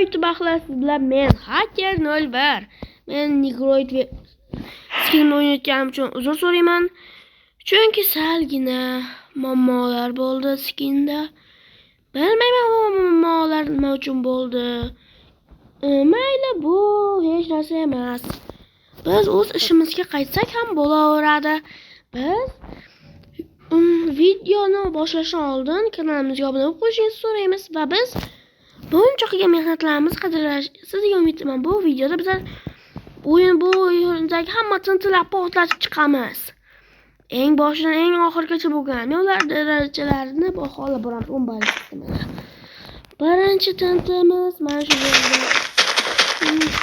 YouTube axlasizlar bilan men Hacker 01. Men Negroid ve skin o'ynayotganim uchun uzr so'rayman. Chunki salgina muammolar bo'ldi skinda. Bilmayman muammolar nima uchun bo'ldi. Mayli, bu hech narsa emas. Biz o'z ishimizga qaytsak ham bo'laveradi. Biz videoni boshlashdan oldin kanalimizga obuna bo'lib qo'yishingizni so'raymiz va biz buncha qilgan mehnatlarimiz qadrlashsiz degan umiddaman. Bu videoda bizlar bu o'yindagi hamma tintular portlatib chiqamiz. Eng boshidan eng oxirigacha bo'lgan ular darajalarini baholab boramiz. 10 ball sistemalar. Birinchi tintimiz mana shu yerda.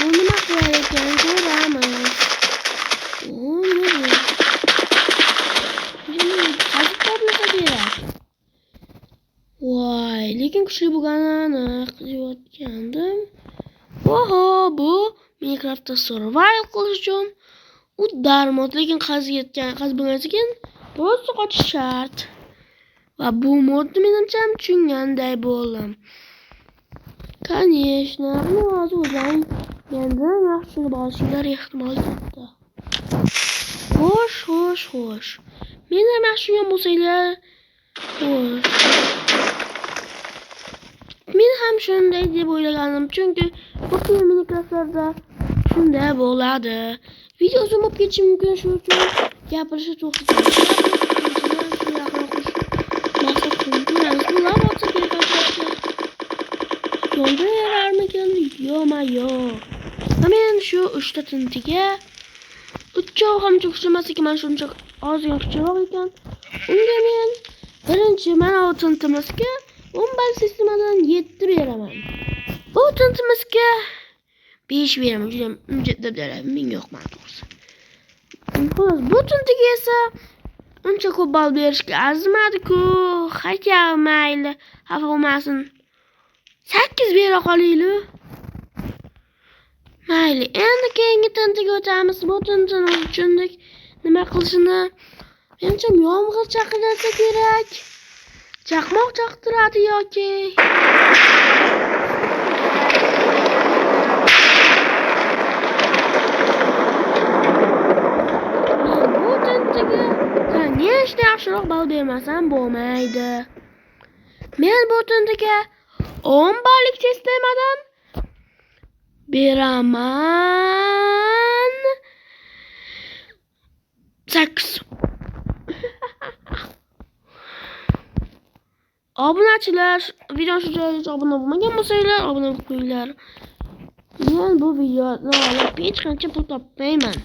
Bu nima qilar ekan ko'ramiz. Voy, lekin kuchli bo'lganini aniq deyotgandim. Oho, bu Minecraftda survival qilish uchun uddar mod, lekin qazib bo'lgan ekan, prosta qochish shart. Va bu modni menimcha tushunganday bo'ldim. Конечно, buni hozir o'zim mendan yaxshi bo'lishinglar ehtimol katta. Xo'sh. Mendan yaxshi bo'lsanglar, xo'sh. Men ham shunday deb o'ylaganim, chunki bu Minecraftlarda shunday bo'ladi. Video uzun bo'lib ketishi mumkin, shuning uchun gapirishni to'xtatamiz. Men shu 3 ta tintiga 3 ham kuchlimas ekan, mana shuncha ozgina kuchliroq ekan. Unga men birinchi mana bu tintimizga 10 ball sistemadan 7 beraman. Bu tintimizga 5 beraman. Juda deb menga yoqmadi to'g'risi. Xo'sh, bu tintiga esa uncha ko'p ball berishga arzimadi-ku. Hacha mayli, xafa bo'lmasin. 8 bera qolaylik. Mayli, endi keyingi tintiga o'tamiz. Bu tintini tushundik. Nima qilishini. Menimcha yomg'ir chaqirsa kerak. Chaqmoq chaqtiradi yoki bu tintiga nechta yaxshiroq ball bermasam bo'lmaydi. Men bu tintiga 10 ballik sistemadan beraman 8. Obunachilar, video shu joyga obuna bo'lmagan bo'lsanglar, obuna bo'lib qo'yinglar. Men bu videoni olib hech qancha pul topmayman.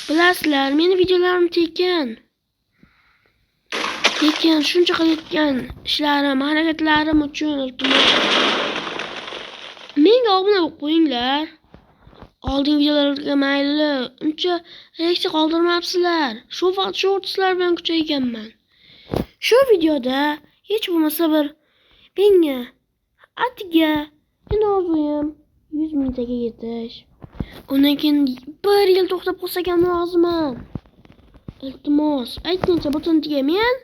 Bilasizlar, meni videolarim tekin. Lekin shuncha qilayotgan ishlarim, harakatlarim uchun iltimos menga obuna bo'lib qo'yinglar. Oldingi videolarga mayli, uncha reaksiya qoldirmabsizlar. Shu vaqt shortslar bilan kuchayganman. Shu videoda hech bo'lmasa bir menga atiga men orzuyim 100 mingtaga yetish. Undan keyin 1 yil to'xtab qolsak ham roziman. Iltimos, aytingchi, bu tintiga men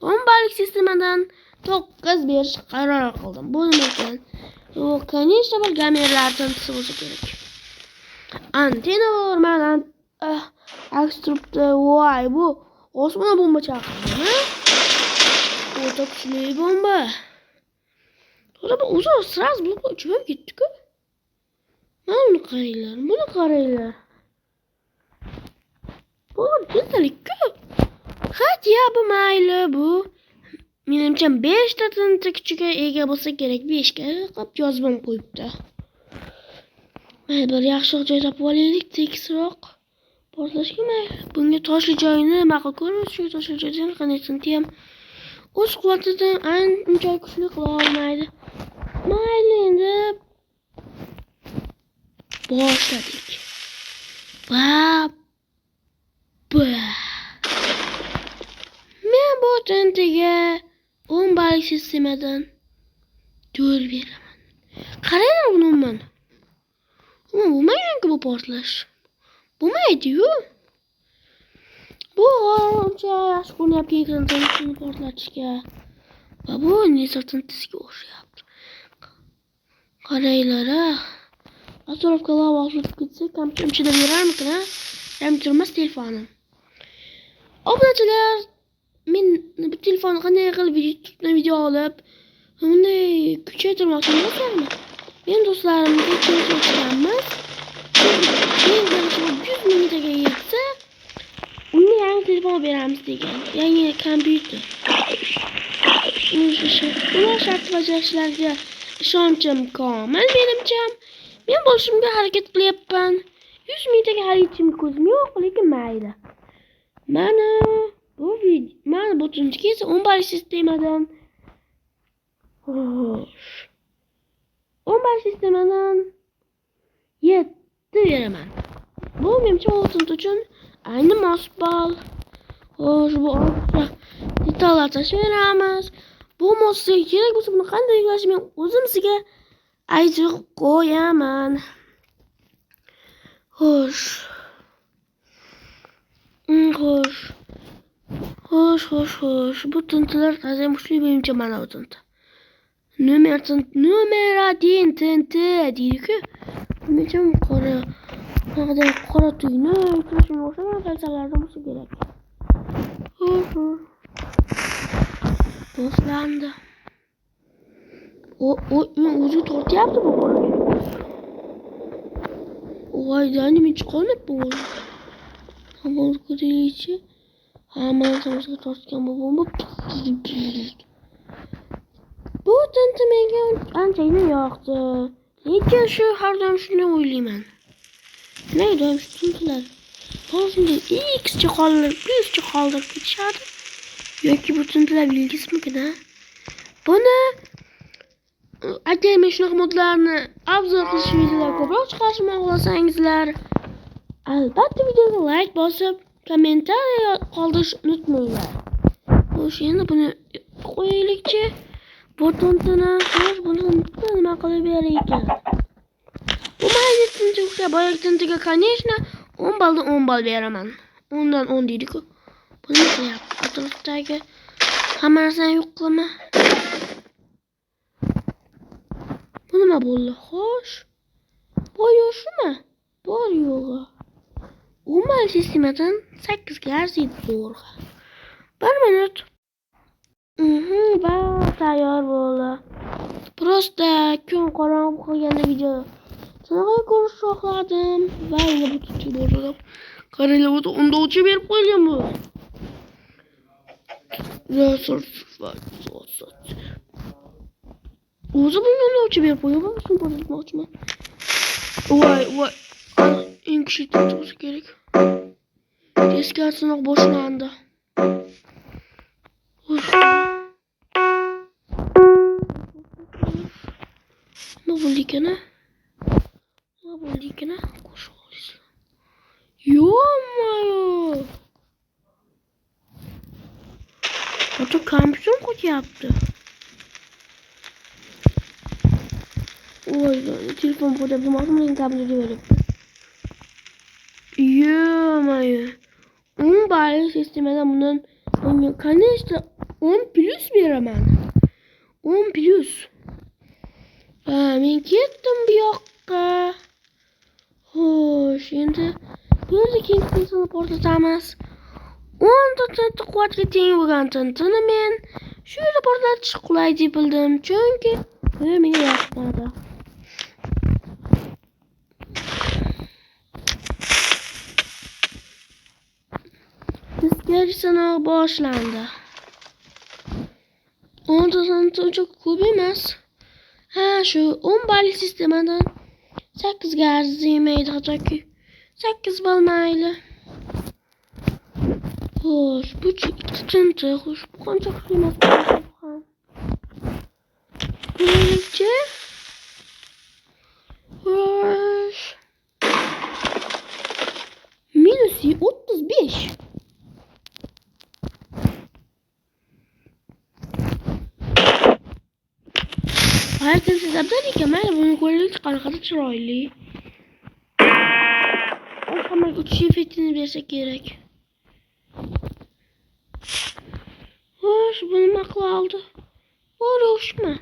10 ballik sistemadan 9 berish qaror qildim. Bu nima ekan? Bu конечно bir gamerlar tintisi bo'lsa kerak. Antena bor, mana aks turibdi. Voy, bu osmon bomba chaqirdi. O'ta kuchli bomba. To'g'ri, bu o'zi sraz bo'lib uchib ketdi-ku. Mana buni qaranglar. Bu jildalik-ku. Hatya bu mayli, bu menimcha 5 ta tinta kuchiga ega bo'lsa kerak. 5 ga qilib yozib qo'yibdi. Mayli, bir yaxshiroq joy topib olaylik, tekisroq. Portlashga mayli. Bunga toshli joyini ma'qul ko'ramiz. Shu toshli joydan qanday tinti ham o'z quvvatidan ancha kuchli qila olmaydi. Mayli, endi boshladik. Men bu tintiga 10 ballik sistemadan 4 beraman. Qaranglar buni umuman. Bo'lmaydi-ku bu portlash. Bo'lmaydi-yu. Bu ancha yaxshi qo'nyapti ekran portlatishga. Va bu Nesor tintisiga o'xshayapti. Qaraylara. Atrofga lava osilib ketsa, kompyuterim chidab berarmikin, ha? Ram turmas telefonim. Obunachilar, men bu telefonni qanday qilib YouTubedan video olib, bunday kuchaytirmoqchi emasman. Men do'stlarimga ko'rsatamiz. Men 100 mingtaga yetsa, unga yangi telefon beramiz degan. Yangi kompyuter. Ular shart bajarishlarga ishonchim komil menimcha. Men bo'lishimga harakat qilyapman. 100 mingtaga hali yetishimga ko'zim yo'q, lekin mayli. Mana bu tunjiki esa 10 balli sistemadan. Xo'sh. 10 balli sistemadan 7 beraman. Bu menimcha oltin uchun ayni mos ball. Xo'sh, bu ortiqcha detallar tashlayveramiz. Bu modsiga kerak bo'lsa buni qanday qilish men o'zimizga aytib qo'yaman. Xo'sh. Xo'sh. Bu tintilar qanday mushli menimcha mana bu tinti. Nomer 1 tinti deydi-ku. Menimcha qora tuyni turishim o'xshagan kalsalardan bo'lsa kerak. Boshlandi. O'zi tortyapti bu qo'l. Voy, dani men chiqolmay bu. Hamma ko'raychi. Hamma tomosga tortgan bu bomba. Bu tinti menga anchagina yoqdi. Lekin shu har doim shuni o'ylayman. Nima doim shu tintilar? Hozirda X'cha qoldirib ketishadi. Yoki bu tintilar bilgisizmi-da? Buni agar men shunaqa modlarni obzor qilish videolar ko'proq chiqarishni xohlasangizlar, albatta videoga like bosib, kommentariy qoldirishni unutmanglar. Xo'sh, endi buni qo'yaylikchi. Bu tintini, xo'sh, buni nima qilib berar ekan? Bu mayli tintiga, boyagi tintiga, конечно, 10 balldan 10 ball beraman. 10 dan 10 deydi-ku. Buni qilyapti. Atrofdagi hamma narsani yo'q qilma. Bu nima bo'ldi? Xo'sh. Bor yo'qmi? Bor yo'g'i. Umuman sistemadan 8 ga arziydi zo'rg'a. 1 minut. Va tayyor bo'ldi. Prosta kun qorong'u qolganda video sanaqa ko'rish xohladim. Va endi bu tutib bo'ldi. Qaranglar, o'zi unda o'chib berib qo'ygan bu. O'zi bunga o'chib berib qo'ygan bu, shuni ko'rsatmoqchiman. Voy. Eng kuchli bo'lsa kerak. Tezkor sinov boshlandi. Nima bo'ldi ekan? Yo-mayo. Ota kompyuter qo'yapti. Voy, telefon qo'yib demoqchiman, kompyuter beribdi. Yo-mayo. 10 balli sistemadan bundan конечно 10 plus beraman. 10 plus. Men ketdim bu yoqqa. Xo'sh, endi bo'ldi, Kingston portlatamiz. 10 ta tinti quvvatga teng bo'lgan tintini men shu yerda portlatish qulay deb bildim, chunki bu menga yoqmadi. Tezkor sinov boshlandi. 10 ta tinti uncha ko'p emas. Shu 10 balli sistemadan 8 ga arzimaydi, hattoki 8 ball mayli. Xo'sh, bu tinti, xo'sh, bu qancha kuchli emas ham. Buncha. Xo'sh. Minus 35. Hayatım siz abdan ekan, buni ko'raylik, qanaqa chiroyli. Hamma uchish effektini bersa kerak. Xo'sh, bu nima qildi? O'roshmi?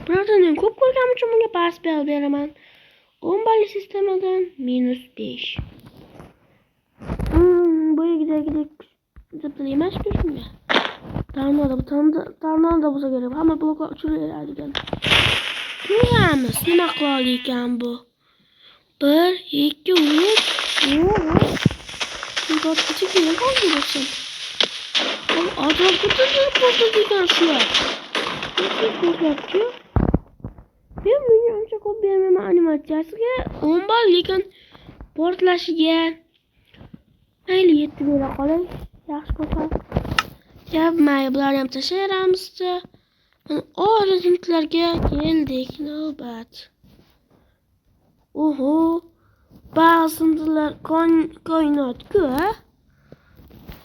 Birazdan ko'p ko'rganim uchun bunga pas beraman. 10 balli sistemadan -5. Boyagidek zıptın emas shunga. Tornado bo'lsa kerak. Hamma bloklar uchiriladigan. Ko'ramiz, nima qiladi ekan bu. 1, 2, 3. Yo'q. Kichik yere qoldirsin. Atrofda portlaydigan shular. Portlatchi. Men bunga uncha ko'p bermayman animatsiyasiga. 10 ball lekin portlashiga mayli 7 bera qolay. Yaxshi bo'ladi. Mayli bularni ham tashlayramizda. Orizintlarga keldik navbat. Oho. Ba'zilar koinotku.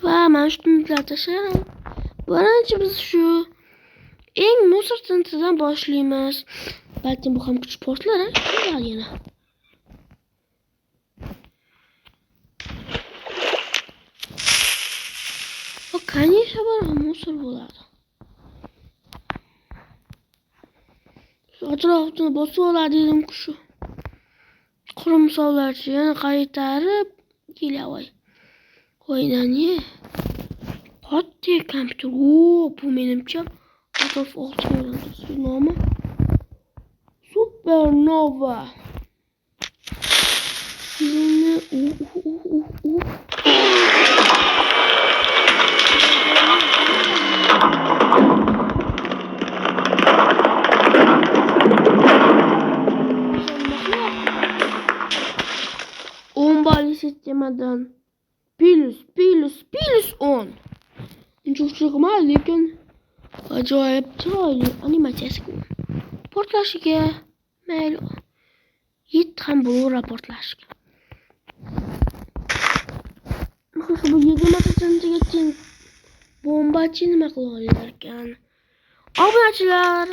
Va mana shunday tashlayman. Birinchi biz shu eng musor tintidan boshlaymiz. Balki bu ham kuch portlar, ha? Yana. O конечно bor musor bo'ladi. Shu atrofni bosib oladi dedim-ku shu. Qurumsollarchi yana qaytarib kelavoy. Qo'ydani. Katta kompyuter. Bu menimcha atrof 6 million nomi. Supernova. Filmni sistemadan plus 10. Çok çıkmaz lekin ajoyib chiroyli animatsiyasi. Portlashiga mayli 7 ham bo'laveradi portlashiga. Bu 20-gacha bombachi nima qila olar ekan? Obunachilar,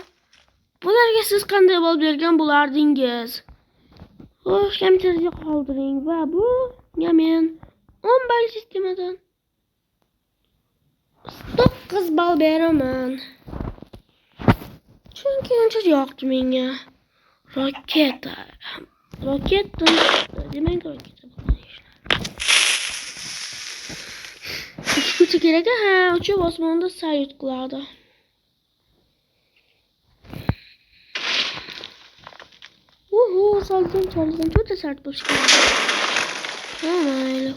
bularga siz qanday bo'lib bergan bo'lardingiz? Xo'sh, kompyuterga qoldiring va bu men 10 ball sistemadan 9 ball beraman. Chunki uncha yoqdi menga. Raketa demak raketa uchuvchi kerak, ha, uchib osmonda salyut qiladi. Saldan to'ta sart bo'lish kerak. Mayli,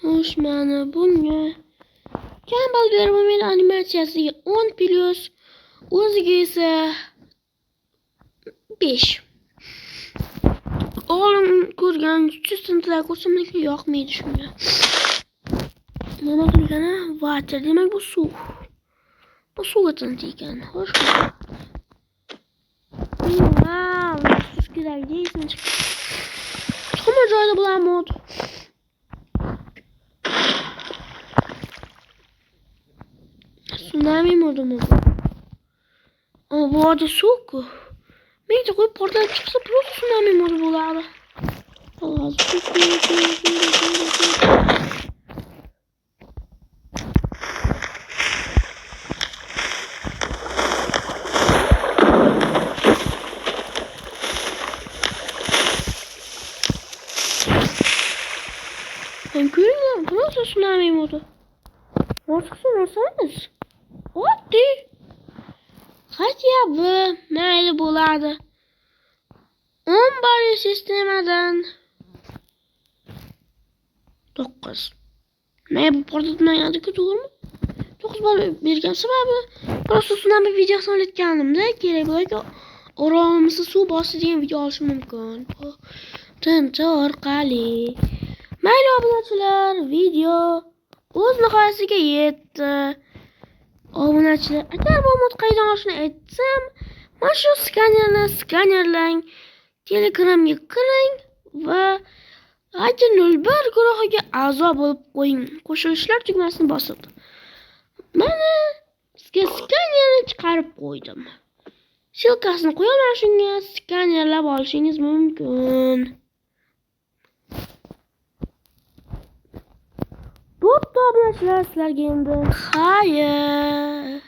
xo'sh, mana bunga kambal bermaydi animatsiyasiga 10 plus, o'ziga esa 5. Olim ko'rgan chustintilar ko'rsamniki yoqmaydi shunga. Nima qilgani? Water, demak bu suv. Bu suvga tintigan. Xo'sh. Kerak deysan. Hamma joyda bular mod. Tsunami modimi bu? Bu odam suvku. Menga qo'yib portlab chiqsa, просто tsunami mod bo'ladi. Allah Görüyorum, burası tsunami modu. Nasılsınız? Hadi. Hadi ya bu. Mayli bo'ladi. 10 ball sistemadan 9. Ne bu portlatmayadiku, to'g'rimi? 9 ball bergan sababi просто tsunami videosini olayotganimda kerak bo'ladi. Orolimizni suv bosdi degan video olishim mumkin. Tinchi orqali. Mayli obunachilar, video o'z nihoyasiga yetdi. Obunachilar, agar bu mod qaydan olishni aytsam, mana shu skanerlang, Telegramga kiring va IT01 guruhiga a'zo bo'lib qo'ying. Qo'shilishlar tugmasini bosib. Mana sizga skanerni chiqarib qo'ydim. Silkasini qo'yaman shunga, skanerlab olishingiz mumkin. Bo'pti obunachilar, sizlarga endi xayr.